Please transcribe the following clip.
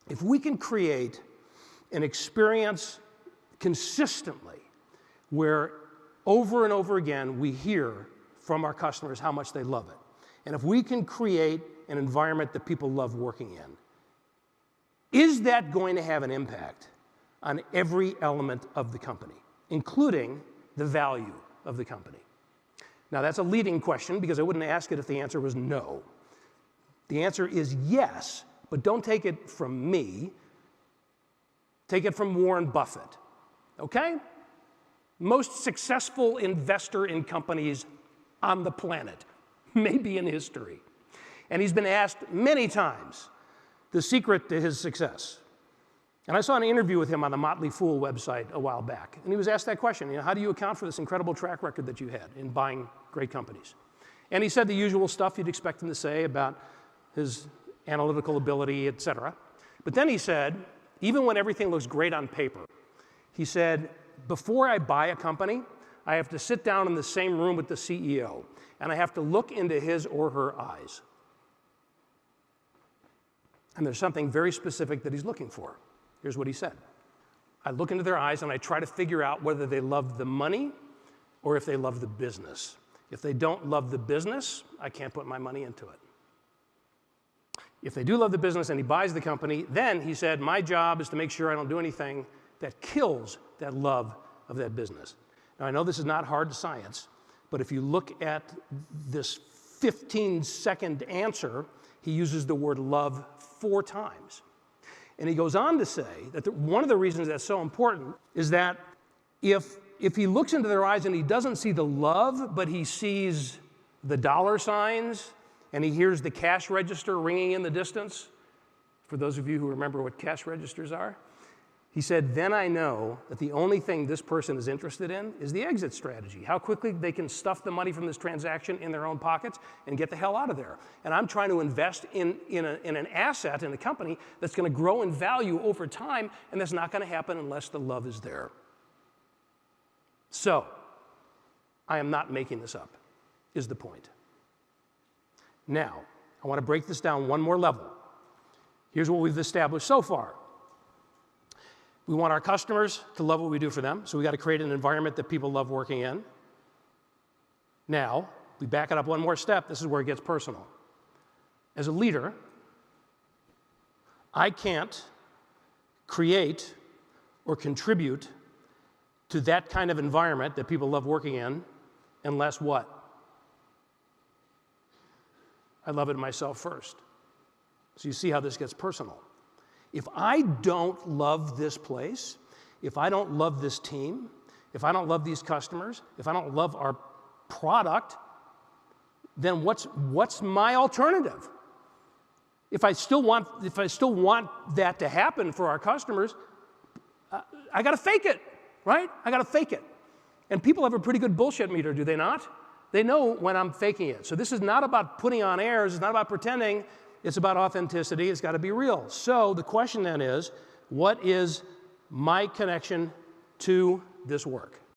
If we can create an experience consistently where over and over again we hear from our customers how much they love it, and if we can create an environment that people love working in, is that going to have an impact on every element of the company, including the value of the company? Now, that's a leading question because I wouldn't ask it if the answer was no. The answer is yes, but don't take it from me. Take it from Warren Buffett, okay? Most successful investor in companies on the planet, maybe in history. And he's been asked many times the secret to his success. And I saw an interview with him on the Motley Fool website a while back, and he was asked that question, how do you account for this incredible track record that you had in buying great companies? And he said the usual stuff you'd expect him to say about his analytical ability, et cetera. But then he said, even when everything looks great on paper, he said, before I buy a company, I have to sit down in the same room with the CEO, and I have to look into his or her eyes. And there's something very specific that he's looking for. Here's what he said. I look into their eyes and I try to figure out whether they love the money or if they love the business. If they don't love the business, I can't put my money into it. If they do love the business and he buys the company, then he said, my job is to make sure I don't do anything that kills that love of that business. Now, I know this is not hard science, but if you look at this 15-second answer, he uses the word love 4 times. And he goes on to say that one of the reasons that's so important is that if he looks into their eyes and he doesn't see the love, but he sees the dollar signs and he hears the cash register ringing in the distance, for those of you who remember what cash registers are, he said, then I know that the only thing this person is interested in is the exit strategy, how quickly they can stuff the money from this transaction in their own pockets and get the hell out of there. And I'm trying to invest in an asset, in a company that's going to grow in value over time, and that's not going to happen unless the love is there. So, I am not making this up, is the point. Now, I want to break this down one more level. Here's what we've established so far. We want our customers to love what we do for them, so we got to create an environment that people love working in. Now, we back it up one more step. This is where it gets personal. As a leader, I can't create or contribute to that kind of environment that people love working in unless what? I love it myself first. So you see how this gets personal. If I don't love this place, if I don't love this team, if I don't love these customers, if I don't love our product, then what's my alternative? If I still want that to happen for our customers, I got to fake it, right? I got to fake it. And people have a pretty good bullshit meter, do they not? They know when I'm faking it. So this is not about putting on airs. It's not about pretending. It's about authenticity. It's got to be real. So the question then is, what is my connection to this work?